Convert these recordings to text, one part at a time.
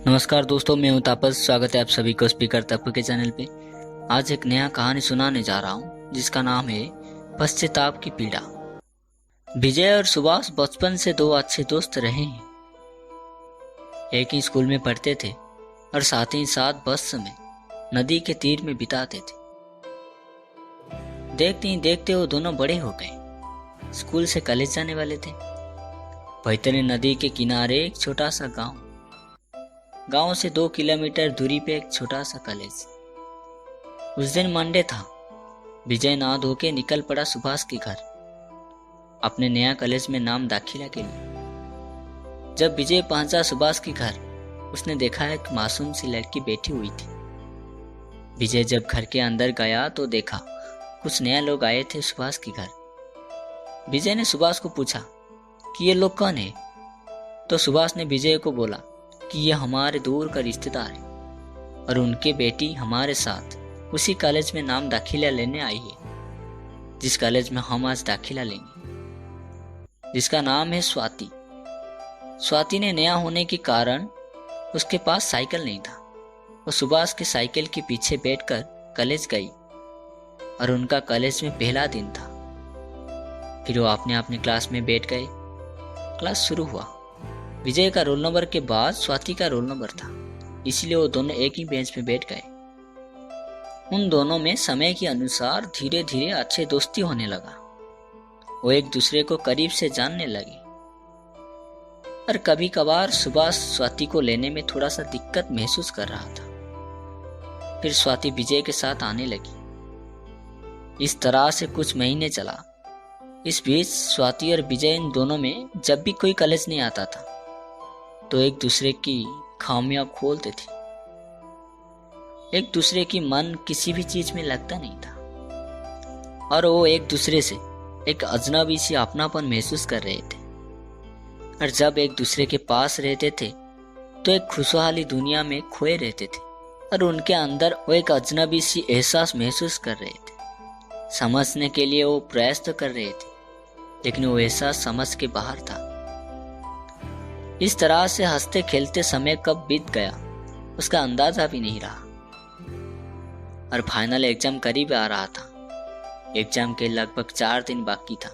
नमस्कार दोस्तों, मैं हूं तापस। स्वागत है आप सभी को स्पीकर तप्पू के चैनल पे। आज एक नया कहानी सुनाने जा रहा हूं जिसका नाम है पश्चाताप की पीड़ा। विजय और सुभाष बचपन से दो अच्छे दोस्त रहे हैं। एक ही स्कूल में पढ़ते थे और साथ ही साथ बस समय नदी के तीर में बिताते थे। देखते ही देखते वो दोनों बड़े हो गए। स्कूल से कॉलेज जाने वाले थे। बैतरणी नदी के किनारे एक छोटा सा गांव से 2 किलोमीटर दूरी पे एक छोटा सा कॉलेज। उस दिन मंडे था। विजय नहा धो के निकल पड़ा सुभाष के घर अपने नया कॉलेज में नाम दाखिला के लिए। जब विजय पहुंचा सुभाष के घर, उसने देखा एक मासूम सी लड़की बैठी हुई थी। विजय जब घर के अंदर गया तो देखा कुछ नए लोग आए थे सुभाष के घर। विजय ने सुभाष को पूछा कि ये लोग कौन है? तो सुभाष ने विजय को बोला कि ये हमारे दूर का रिश्तेदार है और उनकी बेटी हमारे साथ उसी कॉलेज में नाम दाखिला लेने आई है जिस कॉलेज में हम आज दाखिला लेंगे, जिसका नाम है स्वाति। स्वाति ने नया होने के कारण उसके पास साइकिल नहीं था। वो सुभाष के साइकिल के पीछे बैठकर कॉलेज गई और उनका कॉलेज में पहला दिन था। फिर वो अपने अपने क्लास में बैठ गए। क्लास शुरू हुआ। विजय का रोल नंबर के बाद स्वाति का रोल नंबर था, इसलिए वो दोनों एक ही बेंच पे बैठ गए। उन दोनों में समय के अनुसार धीरे धीरे अच्छे दोस्ती होने लगा। वो एक दूसरे को करीब से जानने लगे। और कभी कभार सुभाष स्वाति को लेने में थोड़ा सा दिक्कत महसूस कर रहा था। फिर स्वाति विजय के साथ आने लगी। इस तरह से कुछ महीने चला। इस बीच स्वाति और विजय इन दोनों में जब भी कोई कॉलेज नहीं आता था तो एक दूसरे की खामियां खोलते थे। एक दूसरे की मन किसी भी चीज में लगता नहीं था और वो एक दूसरे से एक अजनबी सी अपनापन महसूस कर रहे थे। और जब एक दूसरे के पास रहते थे तो एक खुशहाली दुनिया में खोए रहते थे और उनके अंदर वो एक अजनबी सी एहसास महसूस कर रहे थे। समझने के लिए वो प्रयास तो कर रहे थे, लेकिन वो एहसास समझ के बाहर था। इस तरह से हंसते खेलते समय कब बीत गया उसका अंदाजा भी नहीं रहा। और फाइनल एग्जाम करीब आ रहा था। एग्जाम के लगभग 4 दिन बाकी था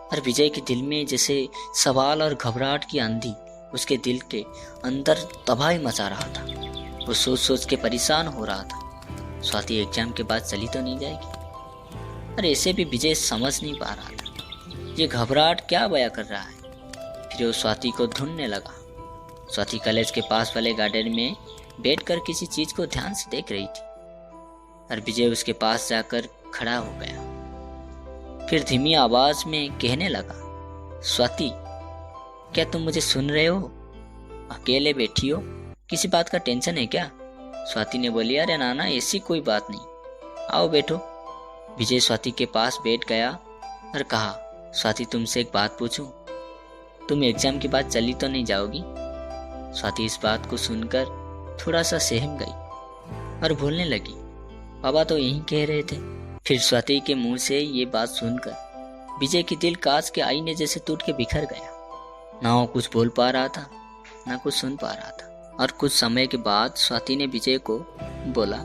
और विजय के दिल में जैसे सवाल और घबराहट की आंधी उसके दिल के अंदर तबाही मचा रहा था। वो सोच सोच के परेशान हो रहा था, स्वाति एग्जाम के बाद चली तो नहीं जाएगी। और ऐसे भी विजय समझ नहीं पा रहा था ये घबराहट क्या बयां कर रहा है। फिर वो स्वाति को ढूंढने लगा। स्वाति कॉलेज के पास वाले गार्डन में बैठकर किसी चीज को ध्यान से देख रही थी और विजय उसके पास जाकर खड़ा हो गया। फिर धीमी आवाज में कहने लगा, स्वाति, क्या तुम मुझे सुन रहे हो? अकेले बैठी हो, किसी बात का टेंशन है क्या? स्वाति ने बोली, अरे नाना, ऐसी कोई बात नहीं, आओ बैठो। विजय स्वाति के पास बैठ गया और कहा, स्वाति, तुमसे एक बात पूछूं? तुम एग्जाम के बाद चली तो नहीं जाओगी? स्वाति इस बात को सुनकर थोड़ा सा सहम गई और बोलने लगी, पापा तो यही कह रहे थे। फिर स्वाति के मुंह से ये बात सुनकर विजय की दिल कांच के आईने जैसे टूट के बिखर गया। ना वो कुछ बोल पा रहा था, ना कुछ सुन पा रहा था। और कुछ समय के बाद स्वाति ने विजय को बोला,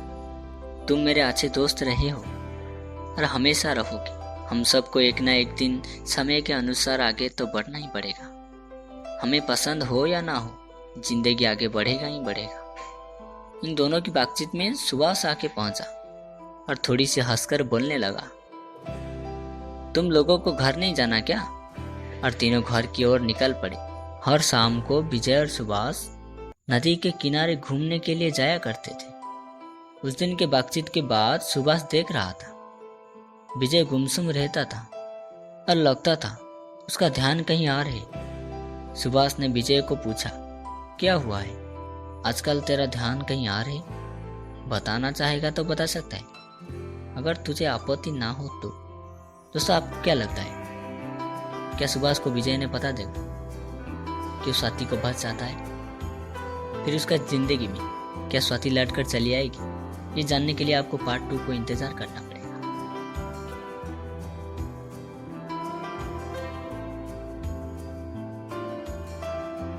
तुम मेरे अच्छे दोस्त रहे हो और हमेशा रहोगे। हम सबको एक ना एक दिन समय के अनुसार आगे तो बढ़ना ही पड़ेगा। हमें पसंद हो या ना हो, जिंदगी आगे बढ़ेगा ही बढ़ेगा। इन दोनों की बातचीत में सुभाष आके पहुंचा और थोड़ी सी हंसकर बोलने लगा, तुम लोगों को घर नहीं जाना क्या? और तीनों घर की ओर निकल पड़े। हर शाम को विजय और सुभाष नदी के किनारे घूमने के लिए जाया करते थे। उस दिन के बातचीत के बाद सुभाष देख रहा था विजय गुमसुम रहता था और लगता था उसका ध्यान कहीं और है। सुभाष ने विजय को पूछा, क्या हुआ है? आजकल तेरा ध्यान कहीं और है? बताना चाहेगा तो बता सकता है, अगर तुझे आपत्ति ना हो तो। दोस्तों, आपको क्या लगता है, क्या सुभाष को विजय ने बता देगा कि स्वाति को बच जाता है? फिर उसका जिंदगी में क्या स्वाति लौट कर चली आएगी? ये जानने के लिए आपको पार्ट 2 को इंतजार करना।